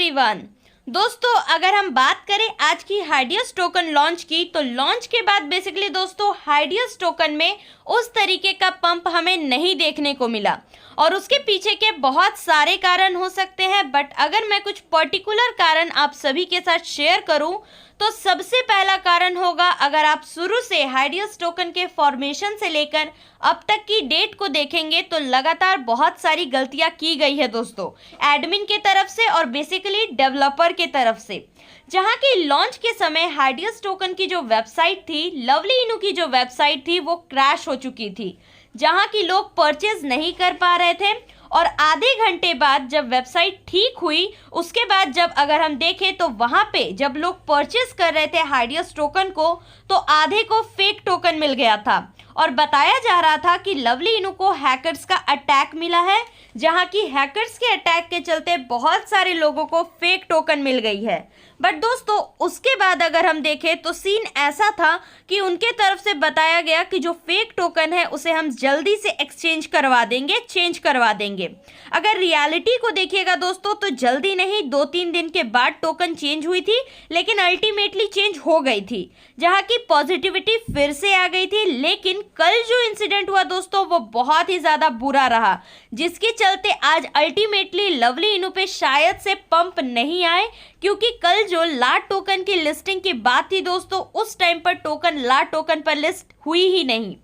Everyone. दोस्तों अगर हम बात करें आज की हाइडियस टोकन लॉन्च की, तो लॉन्च के बाद बेसिकली दोस्तों हाइडियस टोकन में उस तरीके का पंप हमें नहीं देखने को मिला और उसके पीछे के बहुत सारे कारण हो सकते हैं। बट अगर मैं कुछ पर्टिकुलर कारण आप सभी के साथ शेयर करूं तो सबसे पहला कारण होगा, अगर आप शुरू से हाइडियस टोकन के फॉर्मेशन से लेकर अब तक की डेट को देखेंगे तो लगातार बहुत सारी गलतियां की गई है दोस्तों, एडमिन के तरफ से और बेसिकली डेवलपर के तरफ से। जहां की लॉन्च के समय हाइडियस टोकन की जो वेबसाइट थी, लवली इनू की जो वेबसाइट थी, वो क्रैश हो चुकी थी, जहां की लोग परचेज नहीं कर पा रहे थे। और आधे घंटे बाद जब वेबसाइट ठीक हुई, उसके बाद जब अगर हम देखें तो वहां पे जब लोग परचेस कर रहे थे हाइडियस टोकन को, तो आधे को फेक टोकन मिल गया था और बताया जा रहा था कि लवली इनू को हैकर्स का अटैक मिला है, जहां की हैकर्स के अटैक के चलते बहुत सारे लोगों को फेक टोकन मिल गई है। बट दोस्तों उसके बाद अगर हम देखें तो सीन ऐसा था कि उनके तरफ से बताया गया कि जो फेक टोकन है उसे हम जल्दी से एक्सचेंज करवा देंगे, चेंज करवा देंगे। अगर रियलिटी को देखिएगा दोस्तों तो जल्दी नहीं, 2-3 दिन के बाद टोकन चेंज हुई थी, लेकिन अल्टीमेटली चेंज हो गई थी, जहां की पॉजिटिविटी फिर से आ गई थी। लेकिन कल जो इंसिडेंट हुआ दोस्तों वो बहुत ही ज्यादा बुरा रहा, जिसके चलते आज अल्टीमेटली लवली इनू पे शायद से पंप नहीं आए, क्योंकि कल जो ला टोकन की लिस्टिंग की बात थी दोस्तों, उस टाइम पर टोकन ला टोकन पर लिस्ट हुई ही नहीं,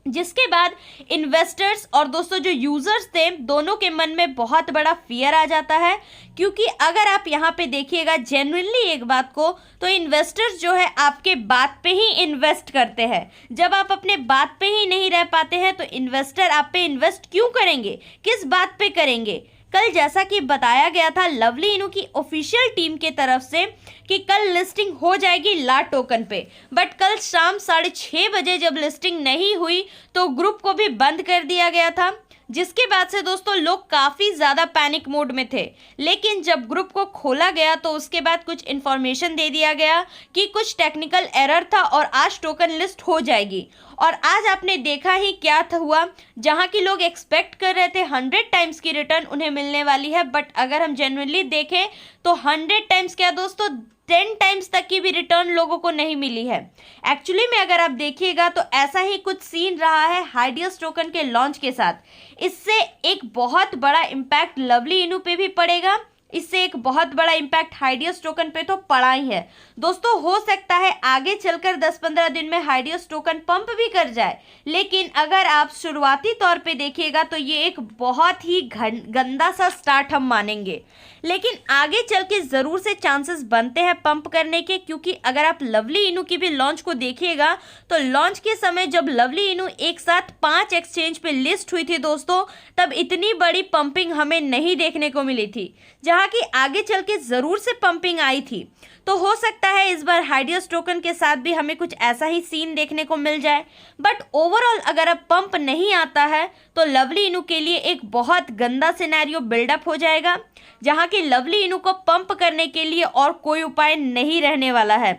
जिसके बाद इन्वेस्टर्स और दोस्तों जो यूजर्स थे दोनों के मन में बहुत बड़ा फियर आ जाता है। क्योंकि अगर आप यहाँ पे देखिएगा जेन्युइनली एक बात को, तो इन्वेस्टर्स जो है आपके बात पे ही इन्वेस्ट करते हैं। जब आप अपने बात पे ही नहीं रह पाते हैं तो इन्वेस्टर आप पे इन्वेस्ट क्यों करेंगे, किस बात पे करेंगे। कल जैसा कि बताया गया था लवली इनू की ऑफिशियल टीम के तरफ से कि कल लिस्टिंग हो जाएगी ला टोकन पे, बट कल शाम 6:30 बजे जब लिस्टिंग नहीं हुई तो ग्रुप को भी बंद कर दिया गया था, जिसके बाद से दोस्तों लोग काफ़ी ज़्यादा पैनिक मोड में थे। लेकिन जब ग्रुप को खोला गया तो उसके बाद कुछ इन्फॉर्मेशन दे दिया गया कि कुछ टेक्निकल एरर था और आज टोकन लिस्ट हो जाएगी। और आज आपने देखा ही क्या हुआ, जहां की लोग एक्सपेक्ट कर रहे थे 100 टाइम्स की रिटर्न उन्हें मिलने वाली है, बट अगर हम जेन्युइनली देखें तो 100 टाइम्स क्या दोस्तों, 10 टाइम्स तक की भी रिटर्न लोगों को नहीं मिली है। एक्चुअली में अगर आप देखिएगा तो ऐसा ही कुछ सीन रहा है हाइडियस टोकन के लॉन्च के साथ। इससे एक बहुत बड़ा इम्पैक्ट लवली इनू पे भी पड़ेगा, इससे एक बहुत बड़ा इम्पैक्ट हाइडियस टोकन पे तो पड़ा ही है दोस्तों। हो सकता है आगे चलकर 10-15 दिन में हाइडियस टोकन पंप भी कर जाए, लेकिन अगर आप शुरुआती तौर पे देखिएगा तो ये एक बहुत ही गंदा सा स्टार्ट हम मानेंगे। लेकिन आगे चल के ज़रूर से चांसेस बनते हैं पंप करने के, क्योंकि अगर आप लवली इनू की भी लॉन्च को देखिएगा तो लॉन्च के समय जब लवली इनू एक साथ 5 एक्सचेंज पे लिस्ट हुई थी दोस्तों, तब इतनी बड़ी पंपिंग हमें नहीं देखने को मिली थी, जहाँ की आगे चल के ज़रूर से पंपिंग आई थी। तो हो सकता है इस बार हाइडियस टोकन के साथ भी हमें कुछ ऐसा ही सीन देखने को मिल जाए। बट ओवरऑल अगर अब पंप नहीं आता है तो लवली इनू के लिए एक बहुत गंदा सिनेरियो बिल्डअप हो जाएगा, जहां की लवली इनू को पंप करने के लिए और कोई उपाय नहीं रहने वाला है।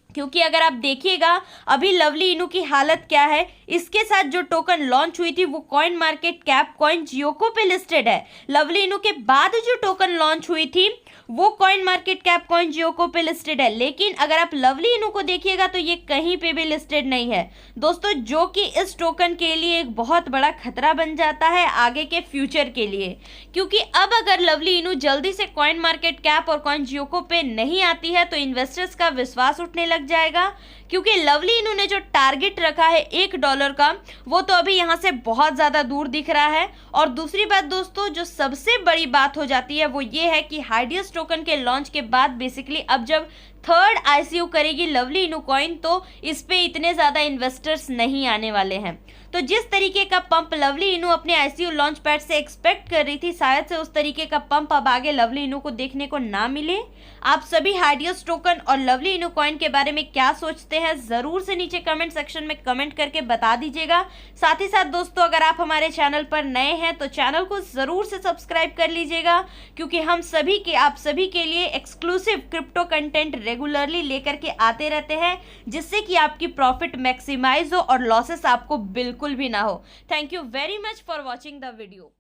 क्योंकि अगर आप देखिएगा अभी लवली इनू की हालत क्या है, इसके साथ जो टोकन लॉन्च हुई थी वो कॉइन मार्केट कैप कॉइन जियोको पे लिस्टेड है। लवली इनू के बाद जो टोकन लॉन्च हुई थी वो कॉइन मार्केट कैप कॉइन जियोको पे लिस्टेड है, लेकिन अगर आप लवली इनू को देखिएगा तो ये कहीं पे भी लिस्टेड नहीं है दोस्तों, जो कि इस टोकन के लिए एक बहुत बड़ा खतरा बन जाता है आगे के फ्यूचर के लिए। क्योंकि अब अगर लवली इनू जल्दी से कॉइन मार्केट कैप और कॉइन जियोको पे नहीं आती है तो इन्वेस्टर्स का विश्वास उठने लग जाएगा, क्योंकि लवली इनू ने जो टारगेट रखा है $1 का, वो तो अभी यहाँ से बहुत ज़्यादा दूर दिख रहा है। और दूसरी बात दोस्तों जो सबसे बड़ी बात हो जाती है वो ये है कि हाइडियस टोकन के लॉन्च के बाद बेसिकली अब जब थर्ड आईसीयू करेगी लवली इनू कॉइन तो इस पे इतने ज़्यादा इन्वेस्टर्स नहीं आने वाले हैं। तो जिस तरीके का पंप लवली इनू अपने आईसीयू लॉन्च पैड से एक्सपेक्ट कर रही थी, शायद से उस तरीके का पंप अब आगे लवली इनू को देखने को ना मिले। आप सभी हाइडियस टोकन और लवली इनू कॉइन के बारे में क्या सोचते हैं ज़रूर से नीचे कमेंट सेक्शन में कमेंट करके बता दीजिएगा। साथ ही साथ दोस्तों अगर आप हमारे चैनल पर नए हैं तो चैनल को ज़रूर से सब्सक्राइब कर लीजिएगा, क्योंकि हम सभी के आप सभी के लिए एक्सक्लूसिव क्रिप्टो कंटेंट रेगुलरली लेकर के आते रहते हैं, जिससे कि आपकी प्रॉफिट मैक्सिमाइज हो और लॉसेस आपको बिल्कुल भी ना हो। Thank you very much for watching the video.